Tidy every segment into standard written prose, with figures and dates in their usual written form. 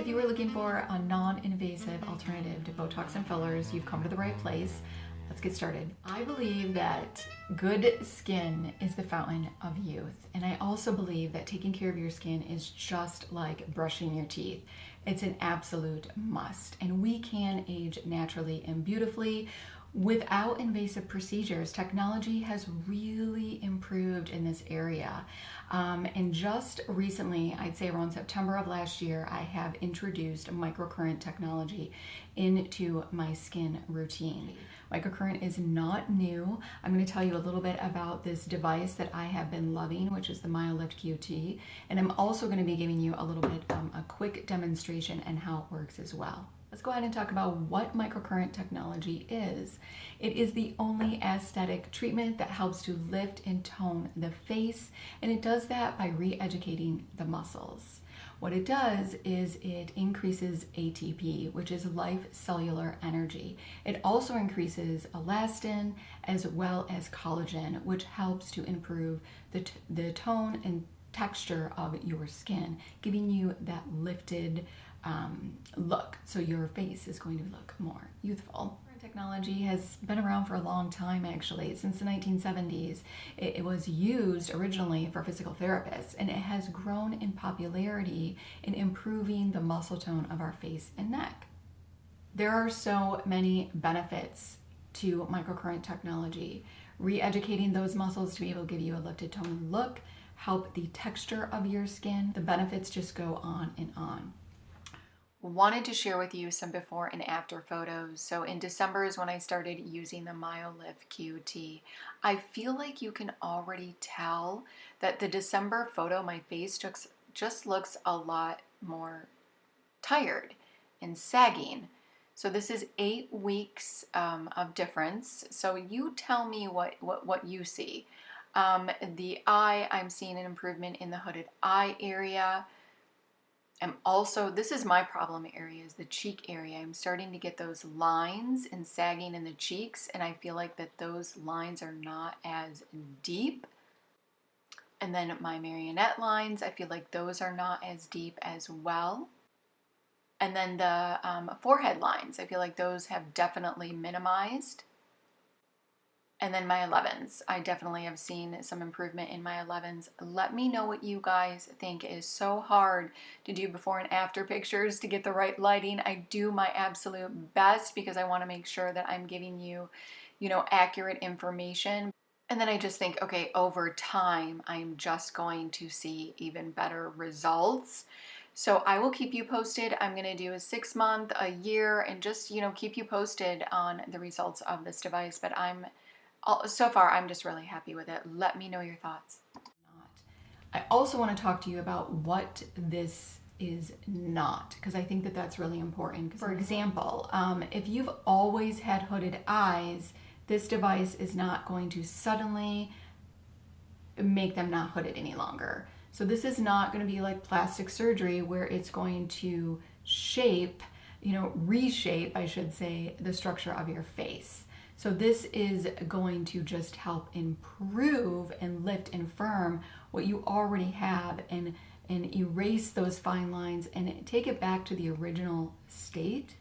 If you were looking for a non-invasive alternative to Botox and fillers, you've come to the right place. Let's get started. I believe that good skin is the fountain of youth. And I also believe that taking care of your skin is just like brushing your teeth. It's an absolute must. And we can age naturally and beautifully without invasive procedures. Technology has really improved in this area. And just recently, I'd say around September of last year, I have introduced microcurrent technology into my skin routine. Microcurrent is not new. I'm going to tell you a little bit about this device that I have been loving, which is the Myolift QT. And I'm also going to be giving you a little bit a quick demonstration and how it works as well. Let's go ahead and talk about what microcurrent technology is. It is the only aesthetic treatment that helps to lift and tone the face, and it does that by re-educating the muscles. What it does is it increases ATP, which is life cellular energy. It also increases elastin as well as collagen, which helps to improve the tone and texture of your skin, giving you that lifted look. So your face is going to look more youthful. Technology has been around for a long time, actually. Since the 1970s, it was used originally for physical therapists, and it has grown in popularity in improving the muscle tone of our face and neck. There are so many benefits to microcurrent technology. Re-educating those muscles to be able to give you a lifted tone look, help the texture of your skin. The benefits just go on and on. Wanted to share with you some before and after photos. So in December is when I started using the Myolift QT. I feel like you can already tell that the December photo, my face just looks a lot more tired and sagging. So this is 8 weeks of difference. So you tell me what you see. The eye, I'm seeing an improvement in the hooded eye area. This is my problem area, is the cheek area. I'm starting to get those lines and sagging in the cheeks, and I feel like that those lines are not as deep. And then my marionette lines, I feel like those are not as deep as well. And then the forehead lines, I feel like those have definitely minimized. And then my 11s, I definitely have seen some improvement in my 11s. Let me know what you guys think. It is so hard to do before and after pictures to get the right lighting. I do my absolute best because I want to make sure that I'm giving you, accurate information. And then I just think, okay, over time, I'm just going to see even better results. So I will keep you posted. I'm going to do a 6 month, a year, and just, keep you posted on the results of this device. But so far, I'm just really happy with it. Let me know your thoughts. I also want to talk to you about what this is not, because I think that that's really important. For example, if you've always had hooded eyes, this device is not going to suddenly make them not hooded any longer. So this is not going to be like plastic surgery where it's going to reshape, I should say, the structure of your face. So this is going to just help improve and lift and firm what you already have and erase those fine lines and take it back to the original state.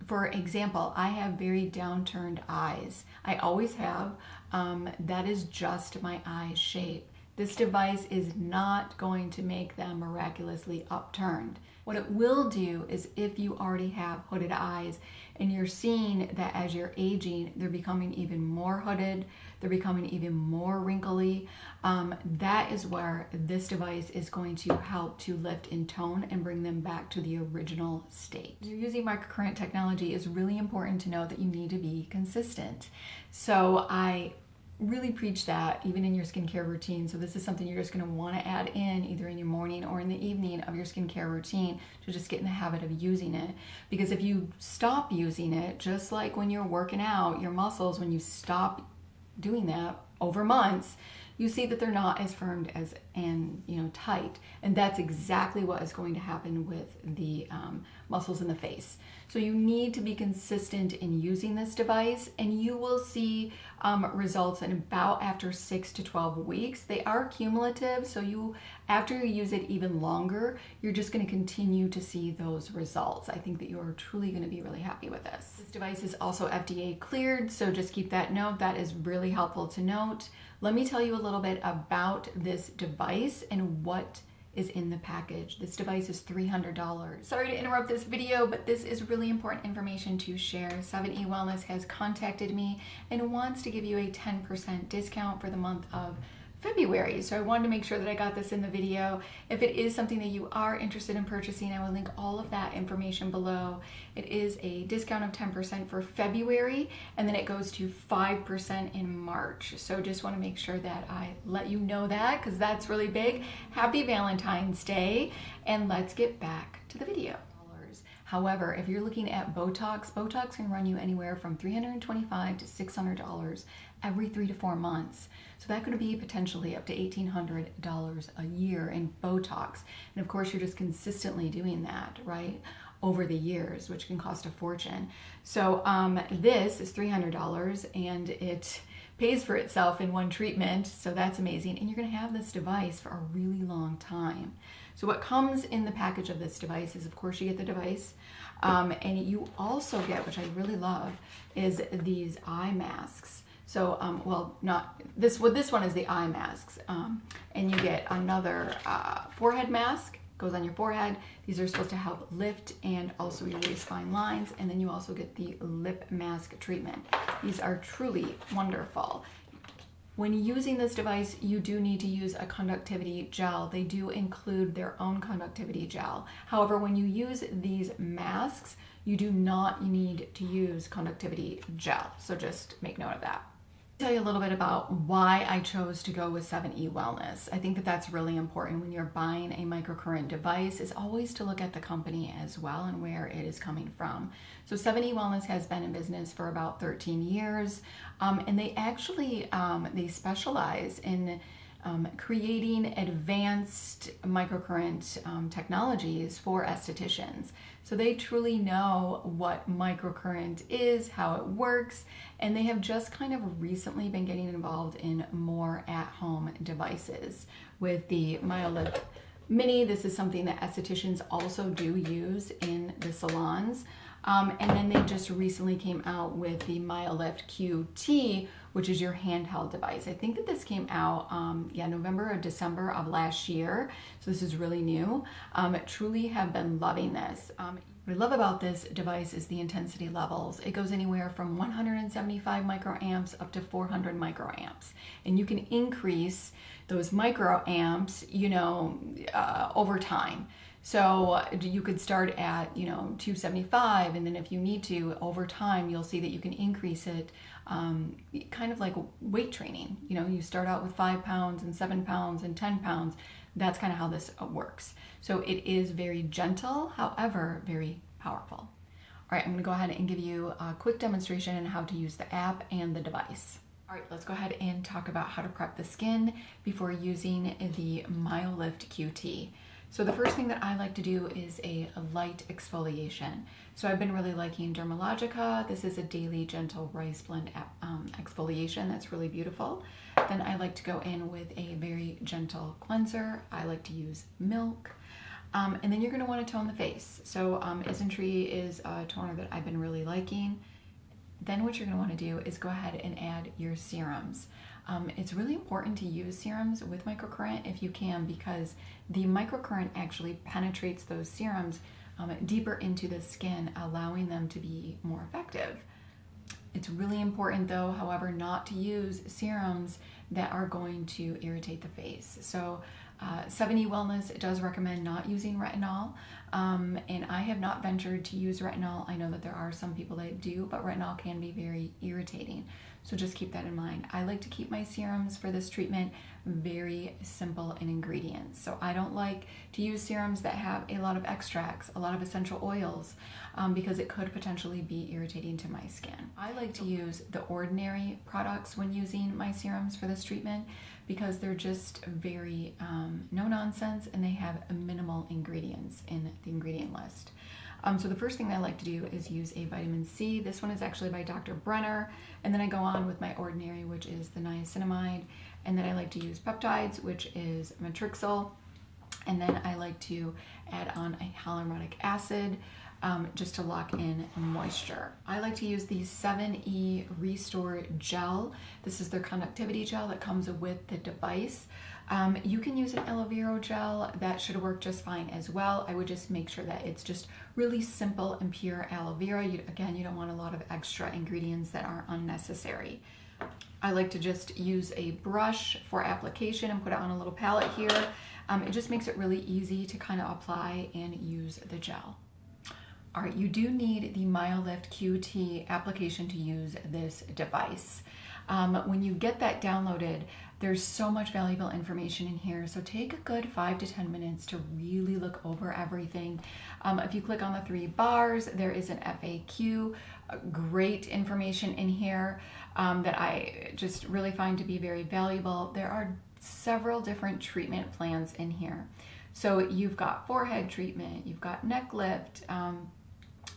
For example, I have very downturned eyes. I always have. That is just my eye shape. This device is not going to make them miraculously upturned. What it will do is, if you already have hooded eyes and you're seeing that as you're aging, they're becoming even more hooded, they're becoming even more wrinkly, that is where this device is going to help to lift and tone and bring them back to the original state. When you're using microcurrent technology, it's really important to know that you need to be consistent. So I really preach that even in your skincare routine. So this is something you're just going to want to add in either in your morning or in the evening of your skincare routine to just get in the habit of using it. Because if you stop using it, just like when you're working out your muscles, when you stop doing that over months, you see that they're not as firm and tight, and that's exactly what is going to happen with the muscles in the face. So you need to be consistent in using this device, and you will see results in about after 6 to 12 weeks. They are cumulative, so after you use it even longer, you're just going to continue to see those results. I think that you are truly going to be really happy with this. This device is also FDA cleared, so just keep that note. That is really helpful to note. Let me tell you a little bit about this device and what is in the package. This device is $300. Sorry to interrupt this video, but this is really important information to share. 7E Wellness has contacted me and wants to give you a 10% discount for the month of February. So I wanted to make sure that I got this in the video. If it is something that you are interested in purchasing, I will link all of that information below. It is a discount of 10% for February, and then it goes to 5% in March. So just want to make sure that I let you know that, because that's really big. Happy Valentine's Day, and let's get back to the video. However, if you're looking at Botox, Botox can run you anywhere from $325 to $600 every 3 to 4 months. So that could be potentially up to $1,800 a year in Botox. And of course, you're just consistently doing that, right, over the years, which can cost a fortune. So this is $300, and it pays for itself in one treatment, so that's amazing. And you're gonna have this device for a really long time. So what comes in the package of this device is, of course, you get the device, and you also get, which I really love, is these eye masks. So, well, not this. Well, this one is the eye masks, and you get another forehead mask. Goes on your forehead. These are supposed to help lift and also erase fine lines, and then you also get the lip mask treatment. These are truly wonderful. When using this device, you do need to use a conductivity gel. They do include their own conductivity gel. However, when you use these masks, you do not need to use conductivity gel. So just make note of that. Tell you a little bit about why I chose to go with 7E Wellness. I think that that's really important when you're buying a microcurrent device, is always to look at the company as well and where it is coming from. So 7E Wellness has been in business for about 13 years, and they actually they specialize in creating advanced microcurrent technologies for estheticians. So they truly know what microcurrent is, how it works, and they have just kind of recently been getting involved in more at-home devices. With the Myolift Mini, this is something that estheticians also do use in the salons. And then they just recently came out with the Myolift QT, which is your handheld device. I think that this came out, November or December of last year. So this is really new. Truly have been loving this. What I love about this device is the intensity levels. It goes anywhere from 175 microamps up to 400 microamps. And you can increase those microamps, over time. So you could start at, 275, and then if you need to, over time, you'll see that you can increase it, kind of like weight training. You start out with 5 pounds and 7 pounds and 10 pounds. That's kind of how this works. So it is very gentle, however, very powerful. All right, I'm gonna go ahead and give you a quick demonstration on how to use the app and the device. All right, let's go ahead and talk about how to prep the skin before using the Myolift QT. So the first thing that I like to do is a light exfoliation. So I've been really liking Dermalogica. This is a daily gentle rice blend exfoliation that's really beautiful. Then I like to go in with a very gentle cleanser. I like to use milk. And then you're gonna wanna tone the face. So ISNtree is a toner that I've been really liking. Then what you're gonna wanna do is go ahead and add your serums. It's really important to use serums with microcurrent if you can, because the microcurrent actually penetrates those serums deeper into the skin, allowing them to be more effective. It's really important though, however, not to use serums that are going to irritate the face. So 7E Wellness does recommend not using retinol, and I have not ventured to use retinol. I know that there are some people that do, but retinol can be very irritating. So just keep that in mind. I like to keep my serums for this treatment very simple in ingredients. So I don't like to use serums that have a lot of extracts, a lot of essential oils, because it could potentially be irritating to my skin. I like to use the Ordinary products when using my serums for this treatment because they're just very no nonsense, and they have minimal ingredients in the ingredient list. So the first thing that I like to do is use a vitamin C. This one is actually by Dr. Brenner. And then I go on with my Ordinary, which is the niacinamide. And then I like to use peptides, which is Matrixyl. And then I like to add on a hyaluronic acid just to lock in moisture. I like to use the 7E Restore Gel. This is their conductivity gel that comes with the device. You can use an aloe vera gel. That should work just fine as well. I would just make sure that it's just really simple and pure aloe vera. Again, you don't want a lot of extra ingredients that are unnecessary. I like to just use a brush for application and put it on a little palette here. It just makes it really easy to kind of apply and use the gel. All right, you do need the Myolift QT application to use this device. When you get that downloaded, there's so much valuable information in here. So take a good 5 to 10 minutes to really look over everything. If you click on the 3 bars, there is an FAQ, great information in here that I just really find to be very valuable. There are several different treatment plans in here. So you've got forehead treatment, you've got neck lift,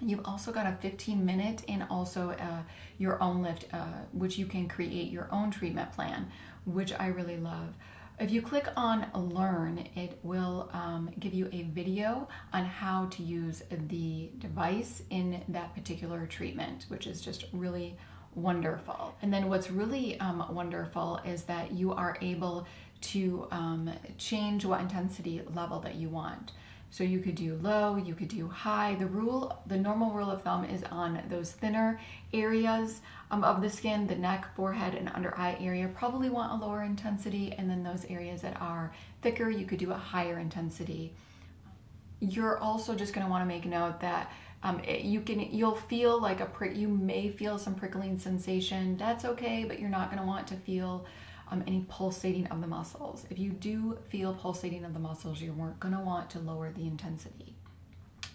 you've also got a 15-minute and also your own lift, which you can create your own treatment plan, which I really love. If you click on Learn, it will give you a video on how to use the device in that particular treatment, which is just really wonderful. And then what's really wonderful is that you are able to change what intensity level that you want. So you could do low, you could do high. The normal rule of thumb is on those thinner areas of the skin, the neck, forehead, and under eye area, probably want a lower intensity. And then those areas that are thicker, you could do a higher intensity. You're also just gonna wanna make note that you'll feel like you may feel some prickling sensation. That's okay, but you're not gonna want to feel any pulsating of the muscles. If you do feel pulsating of the muscles, you're gonna want to lower the intensity.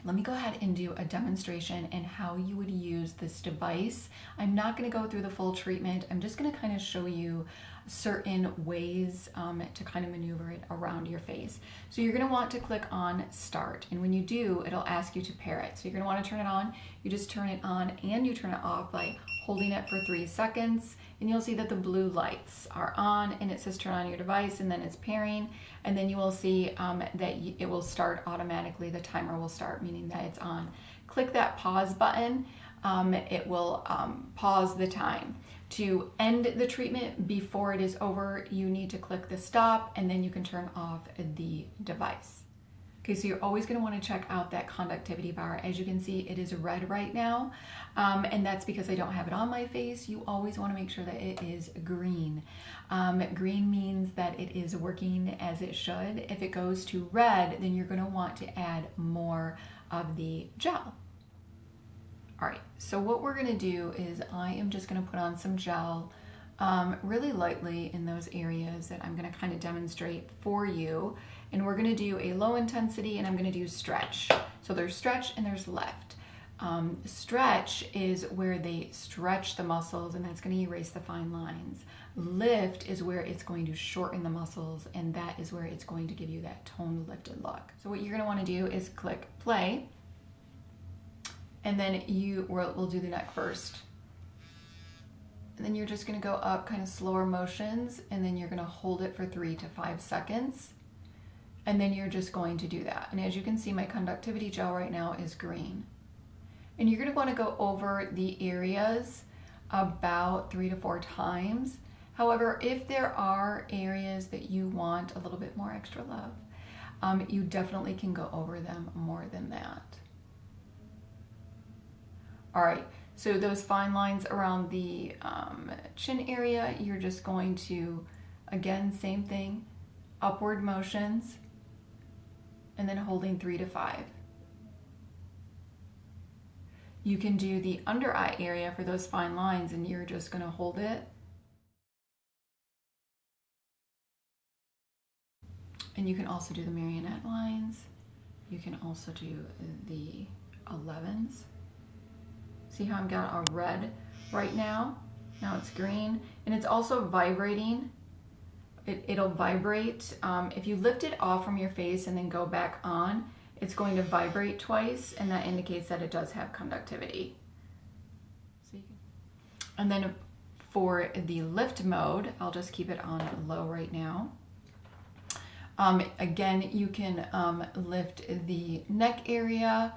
Let me go ahead and do a demonstration and how you would use this device. I'm not gonna go through the full treatment. I'm just gonna kind of show you certain ways to kind of maneuver it around your face. So you're gonna want to click on Start. And when you do, it'll ask you to pair it. So you're gonna wanna turn it on. You just turn it on and you turn it off by holding it for 3 seconds. And you'll see that the blue lights are on and it says turn on your device, and then it's pairing. And then you will see that it will start automatically. The timer will start, meaning that it's on. Click that pause button. It will pause the time. To end the treatment before it is over, you need to click the stop, and then you can turn off the device. Okay, so you're always going to want to check out that conductivity bar. As you can see, it is red right now, and that's because I don't have it on my face. You always want to make sure that it is green. Green means that it is working as it should. If it goes to red, then you're going to want to add more of the gel. All right, so what we're going to do is I am just going to put on some gel really lightly in those areas that I'm going to kind of demonstrate for you. And we're going to do a low intensity, and I'm going to do stretch. So there's stretch and there's lift. Stretch is where they stretch the muscles, and that's going to erase the fine lines. Lift is where it's going to shorten the muscles, and that is where it's going to give you that toned, lifted look. So what you're going to want to do is click play, and then we'll do the neck first. And then you're just going to go up kind of slower motions, and then you're going to hold it for 3 to 5 seconds. And then you're just going to do that. And as you can see, my conductivity gel right now is green. And you're going to want to go over the areas about 3 to 4 times. However, if there are areas that you want a little bit more extra love, you definitely can go over them more than that. All right, so those fine lines around the chin area, you're just going to, again, same thing, upward motions, and then holding 3 to 5. You can do the under eye area for those fine lines, and you're just going to hold it. And you can also do the marionette lines. You can also do the 11s. See how I've got a red right now? Now it's green, and it's also vibrating it'll vibrate. If you lift it off from your face and then go back on, it's going to vibrate twice, and that indicates that it does have conductivity. So you can, and then for the lift mode, I'll just keep it on low right now. Again, you can lift the neck area,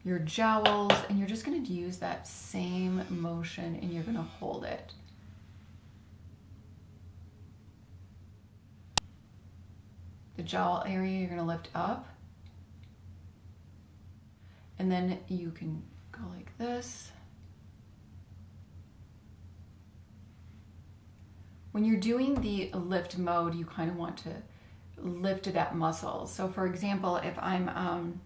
your jowls, and you're just going to use that same motion and you're going to hold it. The jowl area you're going to lift up, and then you can go like this. When you're doing the lift mode, you kind of want to lift that muscle. So for example, if I'm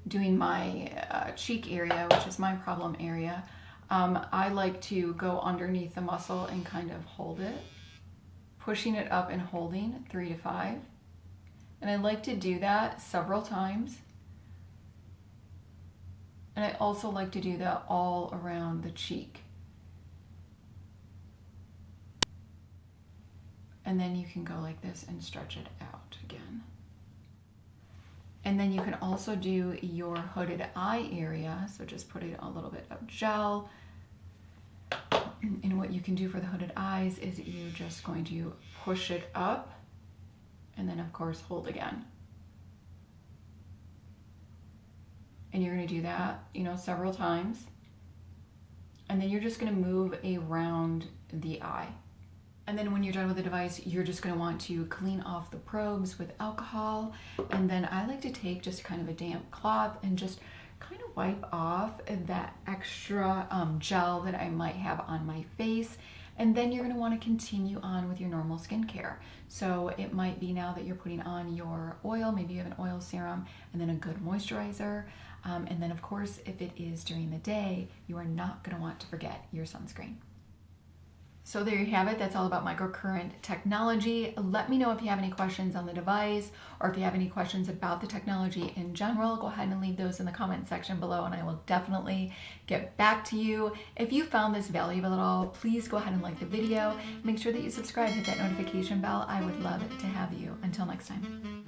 doing my cheek area, which is my problem area, I like to go underneath the muscle and kind of hold it, pushing it up and holding 3 to 5. And I like to do that several times. And I also like to do that all around the cheek. And then you can go like this and stretch it out again. And then you can also do your hooded eye area. So just put a little bit of gel. And what you can do for the hooded eyes is you're just going to push it up and then of course hold again. And you're going to do that, several times. And then you're just going to move around the eye. And then when you're done with the device, you're just going to want to clean off the probes with alcohol. And then I like to take just kind of a damp cloth and just kind of wipe off that extra gel that I might have on my face. And then you're going to want to continue on with your normal skincare. So it might be now that you're putting on your oil, maybe you have an oil serum, and then a good moisturizer. And then of course, if it is during the day, you are not going to want to forget your sunscreen. So there you have it. That's all about microcurrent technology. Let me know if you have any questions on the device or if you have any questions about the technology in general. Go ahead and leave those in the comment section below and I will definitely get back to you. If you found this valuable at all, please go ahead and like the video. Make sure that you subscribe, hit that notification bell. I would love to have you. Until next time.